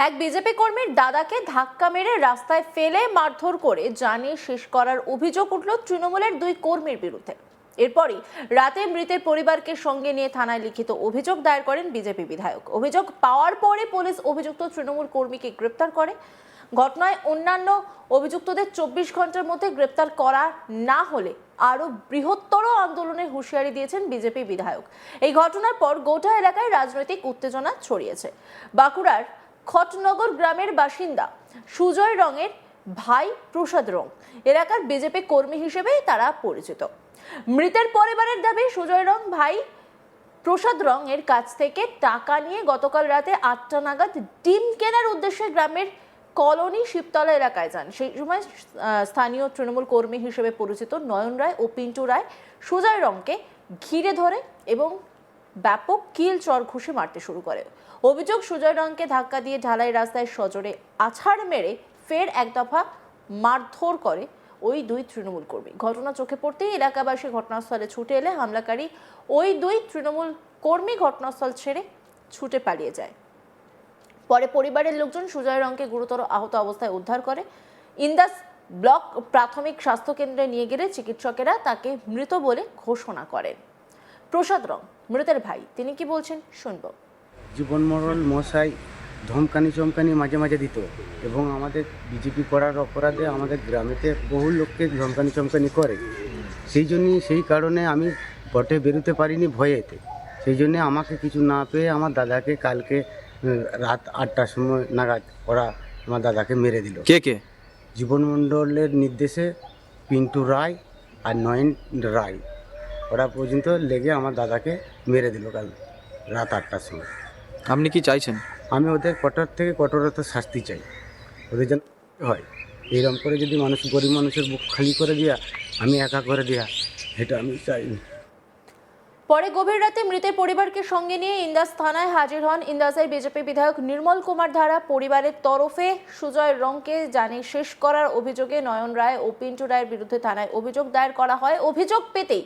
এক বিজেপি কর্মীর দাদাকে ধাক্কা মেরে রাস্তায় ফেলে মারধর করে জানে শেষ করার অভিযোগ উঠল তৃণমূলের দুই কর্মীর বিরুদ্ধে। এরপরই রাতে মৃতের পরিবারকে সঙ্গে নিয়ে থানায় লিখিত অভিযোগ দায়ের করেন বিজেপি বিধায়ক। অভিযোগ পাওয়ার পরে পুলিশ অভিযুক্ত তৃণমূল কর্মীকে গ্রেপ্তার করে। ঘটনায় অন্যান্য অভিযুক্তদের 24 ঘন্টার মধ্যে গ্রেপ্তার করা না হলে আরো বৃহত্তর আন্দোলনের হুঁশিয়ারি দিয়েছেন বিজেপি বিধায়ক। এই ঘটনার পর গোটা এলাকায় রাজনৈতিক উত্তেজনা ছড়িয়েছে। বাঁকুড়ার খটনগর গ্রামের বাসিন্দা সুজয় রঙের ভাই প্রসাদ রং এলাকার বিজেপি কর্মী হিসেবে তারা পরিচিত। মৃতের পরিবারের দাবি, সুজয় রং ভাই প্রসাদ রং এর কাছ থেকে টাকা নিয়ে গতকাল রাতে 8টা নাগাদ ডিম কেনার উদ্দেশ্যে গ্রামের কলোনি শিবতলা এলাকায় যান। সেই সময় স্থানীয় তৃণমূল কর্মী হিসেবে পরিচিত নয়ন রায় ও পিন্টু রায় সুজয় রংকে ঘিরে ধরে এবং ব্যাপক কিল চর ঘুষে মারতে শুরু করে। অভিযোগ, সুজয় রংকে ধাক্কা দিয়ে ঢালাই রাস্তায় সজোরে আছাড় মেরে ফের এক দফা মারধর করে ওই দুই তৃণমূল কর্মী। ঘটনা চোখে পড়তেই এলাকাবাসী ঘটনাস্থলে ছুটে এলে হামলাকারী ওই দুই তৃণমূল কর্মী ঘটনাস্থল ছেড়ে ছুটে পালিয়ে যায়। পরে পরিবারের লোকজন সুজয় রংকে গুরুতর আহত অবস্থায় উদ্ধার করে ইন্দাস ব্লক প্রাথমিক স্বাস্থ্য কেন্দ্রে নিয়ে গেলে চিকিৎসকেরা তাকে মৃত বলে ঘোষণা করেন। প্রসাদ রং মৃতের ভাই, তিনি কি বলছেন শুনব। জীবন মরল মশাই ধমকানি চমকানি মাঝে মাঝে দিত এবং আমাদের বিজেপি করার অপরাধে আমাদের গ্রামেতে বহু লোককে ধমকানি চমকানি করে। সেই কারণে আমি পথে বেরোতে পারিনি ভয়েতে। সেই জন্যে আমাকে কিছু না পেয়ে আমার দাদাকে কালকে রাত 8টার সময় নাগাদ ওরা আমার দাদাকে মেরে দিল। কে? জীবন মণ্ডলের নির্দেশে পিন্টু রায় আর নয়ন রায় ওরা পর্যন্ত লেগে আমার দাদাকে মেরে দিল কাল রাত 8টার সময়। আপনি কি চাইছেন? আমি ওদের কঠোর থেকে কঠোরতা শাস্তি চাই, ওদের যেন হয়। এইরকম করে যদি গরিব মানুষের বুক খালি করে দিয়া, আমি একা করে দিয়া, এটা আমি চাই। পরে গভীর রাতে মৃতের পরিবারকে সঙ্গে নিয়ে ইন্দাস থানায় হাজির হন ইন্দাসের বিজেপি বিধায়ক নির্মল কুমার ধারা। পরিবারের তরফে সুজয় রংকে জানে শেষ করার অভিযোগে নয়ন রায় ও পিন্টু রায়ের বিরুদ্ধে থানায় অভিযোগ দায়ের করা হয়। অভিযোগ পেতেই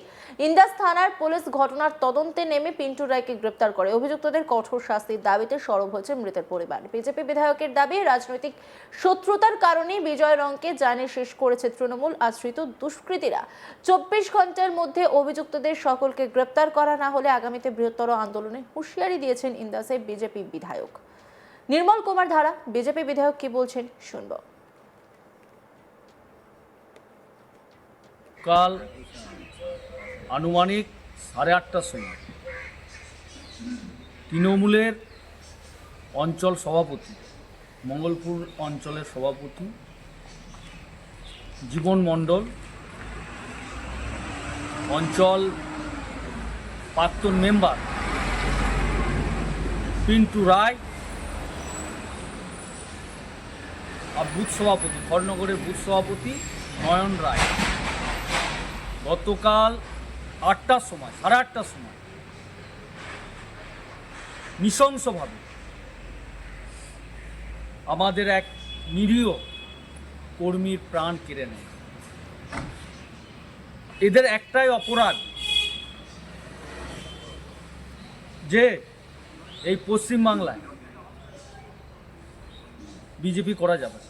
ইন্দাস থানার পুলিশ ঘটনার তদন্তে নেমে পিন্টু রায়কে গ্রেপ্তার করে। অভিযুক্তদের কঠোর শাস্তির দাবিতে সরব হয়েছে মৃতের পরিবার। বিজেপি বিধায়কের দাবি, রাজনৈতিক শত্রুতার কারণেই বিজয় রংকে জানে শেষ করেছে তৃণমূল আশ্রিত দুষ্কৃতীরা। 24 ঘন্টার মধ্যে অভিযুক্তদের সকলকে গ্রেপ্তার করা না হলে আগামীতে বৃহত্তর আন্দোলনে হুঁশিয়ারি দিয়েছেন ইন্দাসের বিজেপি বিধায়ক নির্মল কুমার ধারা। বিজেপি বিধায়ক কি বলছেন শুনব। কাল আনুমানিক 8:30টার সময় তৃণমূলের অঞ্চল সভাপতি, মঙ্গলপুর অঞ্চলের সভাপতি জীবন মণ্ডল, অঞ্চল প্রাক্তন মেম্বার পিন্টু রায় আর বুথ সভাপতি, খড়নগরের বুথ সভাপতি নয়ন রায় গতকাল 8টার সময়, 8:30টার সময় নৃশংসভাবে আমাদের এক নিরীহ কর্মীর প্রাণ কেড়ে নেয়। এদের একটাই অপরাধ যে এই পশ্চিমবাংলায় বিজেপি করা যাবে,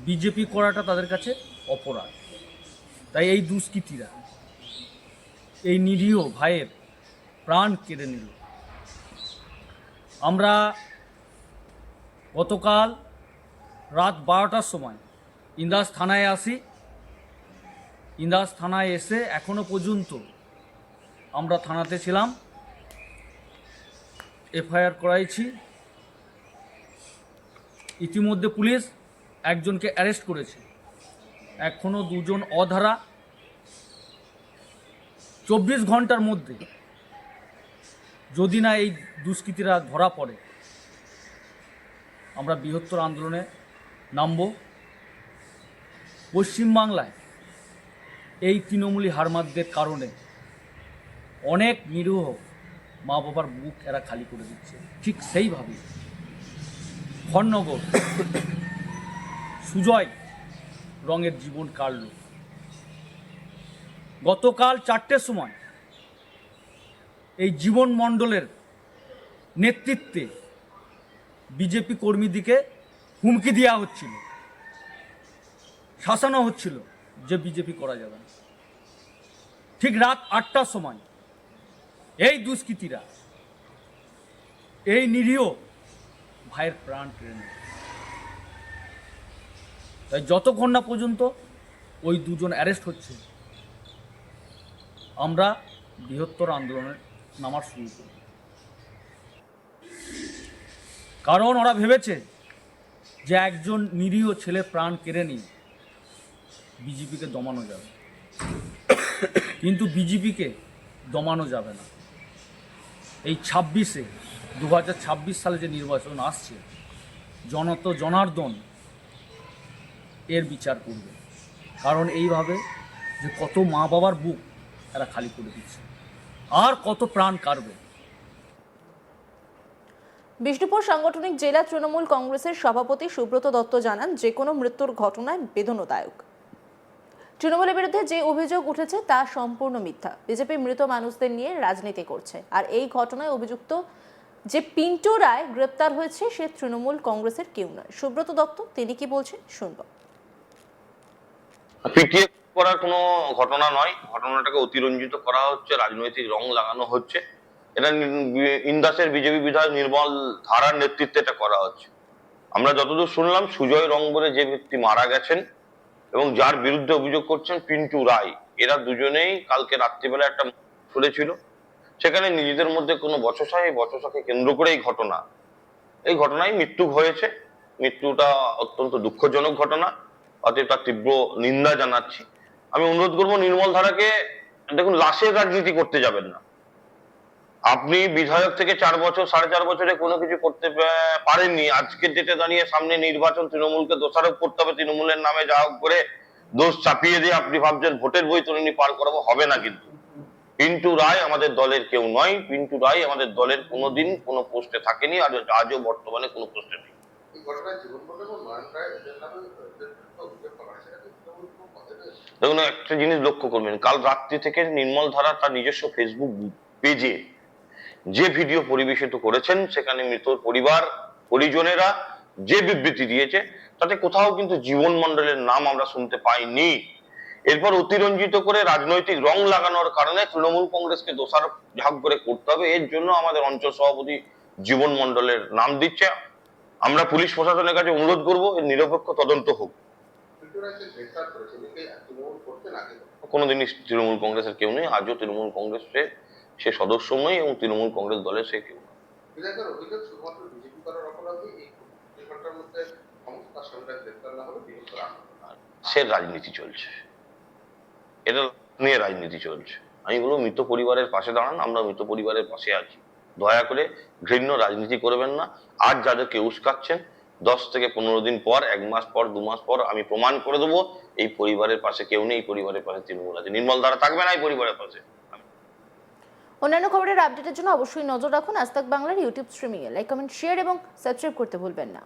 বিজেপি করাটা তাদের কাছে অপরাধ। তাই এই দুষ্কৃতীরা এই নিরীহ ভাইয়ের প্রাণ কেড়ে নিল। আমরা গতকাল রাত 12টার সময় ইন্দাস থানায় আসি। ইন্দাস থানায় এসে এখনো পর্যন্ত আমরা থানাতে ছিলাম, এফআইআর করাইছি। ইতিমধ্যে পুলিশ একজনকে অ্যারেস্ট করেছে, এখনও 2জন অধারা। 24 ঘন্টার মধ্যে যদি না এই দুষ্কৃতীরা ধরা পড়ে, আমরা বৃহত্তর আন্দোলনে নামব। পশ্চিমবাংলায় এই তৃণমূলী হারমাদদের কারণে অনেক নিরীহ মা বাবার বুক এরা খালি করে দিচ্ছে। ঠিক সেইভাবে খড়নগর সুজয় রঙের জীবন কাটল। গতকাল 4টের সময় এই জীবন মণ্ডলের নেতৃত্বে বিজেপি কর্মীদিকে হুমকি দেওয়া হচ্ছিল, শাসানো হচ্ছিল যে বিজেপি করা যাবে না। ঠিক রাত 8টার সময় এই দুষ্কৃতীরা এই নিরীহ ভাইয়ের প্রাণ কেড়ে নেয়। তাই যতক্ষণ না পর্যন্ত ওই দুজন অ্যারেস্ট হচ্ছে, আমরা বৃহত্তর আন্দোলনে নামার শুরু করি। কারণ ওরা ভেবেছে যে একজন নিরীহ ছেলে প্রাণ কেড়ে নিয়ে বিজেপিকে দমানো যাবে, কিন্তু বিজেপিকে দমানো যাবে না। এই 2026 সালে যে নির্বাচন আসছে, জনার্দন এর বিচার করবে। কারণ এইভাবে যে কত মা বাবার বুক এরা খালি করে দিচ্ছে, আর কত প্রাণ কাটবে। বিষ্ণুপুর সাংগঠনিক জেলা তৃণমূল কংগ্রেসের সভাপতি সুব্রত দত্ত জানান, যে কোনো মৃত্যুর ঘটনায় বেদনাদায়ক। তৃণমূলের বিরুদ্ধে যে অভিযোগ উঠেছে তা সম্পূর্ণ মিথ্যা। বিজেপি মৃত মানুষদের নিয়ে রাজনীতি করছে, আর এই ঘটনায় অভিযুক্ত যে পিন্টু রায় গ্রেপ্তার হয়েছে সে তৃণমূল কংগ্রেসের কেউ নয়। সুব্রত দত্ত তিনি কি বলছেন শুনব। পিটিএ করার কোনো ঘটনা নয়, ঘটনাটাকে অতিরঞ্জিত করা হচ্ছে, রাজনৈতিক রং লাগানো হচ্ছে। এটা ইন্দাসের বিজেপি বিধায়ক নির্মল ধারার নেতৃত্বে এটা করা হচ্ছে। আমরা যতদূর শুনলাম, সুজয় রং বলে যে ব্যক্তি মারা গেছেন এবং যার বিরুদ্ধে অভিযোগ করছেন পিন্টু রায়, এরা দুজনেই কালকে রাত্রিবেলা একটা চলেছিল। সেখানে নিজেদের মধ্যে কোনো বচসা, এই বচসাকে কেন্দ্র করে এই ঘটনায় মৃত্যু হয়েছে। মৃত্যুটা অত্যন্ত দুঃখজনক ঘটনা, অতএব তার তীব্র নিন্দা জানাচ্ছি। আমি অনুরোধ করবো নির্মল ধারাকে, দেখুন, লাশের রাজনীতি করতে যাবেন না। আপনি বিধায়ক থেকে 4 বছর 4.5 বছরে কোনো কিছু করতে পারেননি। আজকের ডেটে দাঁড়িয়ে সামনে নির্বাচন, তৃণমূলকে দোষারোপ করতে হবে, তৃণমূলের নামে যা হোক করে দোষ চাপিয়ে দিয়ে আপনি ভাবছেন ভোটের বৈতরণী পার করাবো, হবে না। কিন্তু পিন্টু রায় আমাদের দলের কেউ নয়। পিন্টু রায় আমাদের দলের কোনোদিন কোনো পোস্টে থাকেনি, আর আজও বর্তমানে কোনো পোস্টে নেই। দেখুন, একটা জিনিস লক্ষ্য করবেন, কাল রাত্রি থেকে নির্মল ধারা তার নিজস্ব ফেসবুক পেজে যে ভিডিও পরিবেশিত করেছেন, সেখানে মৃত পরিবার পরিজনেরা যে বিবৃতি দিয়েছে, তাতে কোথাও কিন্তু জীবন মণ্ডলের নাম আমরা শুনতে পাইনি। এরপর অতিরঞ্জিত করে রাজনৈতিক রং লাগানোর কারণে তৃণমূল কংগ্রেসকে দোষারোপ ঝাঁক করে করতে হবে, এর জন্য আমাদের অঞ্চল সভাপতি জীবন মণ্ডলের নাম দিচ্ছে। আমরা পুলিশ প্রশাসনের কাছে অনুরোধ করব, এর নিরপেক্ষ তদন্ত হোক। কোনোদিনই তৃণমূল কংগ্রেসের কেউ নেই, আজও তৃণমূল কংগ্রেসের সে সদস্য নয় এবং তৃণমূল কংগ্রেস দলের সে কেউ। সে রাজনীতি চলছে, এটা নিয়ে রাজনীতি চলছে। আমি বলবো মৃত পরিবারের পাশে দাঁড়ান, আমরা মৃত পরিবারের পাশে আছি। দয়া করে ঘৃণ্য রাজনীতি করবেন না। আজ যাদেরকে উস্কাচ্ছেন, 10 থেকে 15 দিন পর, 1 মাস পর, 2 মাস পর আমি প্রমাণ করে দেবো এই পরিবারের পাশে কেউ নেই, এই পরিবারের পাশে তৃণমূল আছে। নির্মল ধারা থাকবে না এই পরিবারের পাশে। অন্যান্য খবরের আপডেটের জন্য অবশ্যই নজর রাখুন আজ তাক বাংলার ইউটিউব স্ট্রিমিংয়ে। লাইক, কমেন্ট, শেয়ার এবং সাবস্ক্রাইব করতে ভুলবেন না।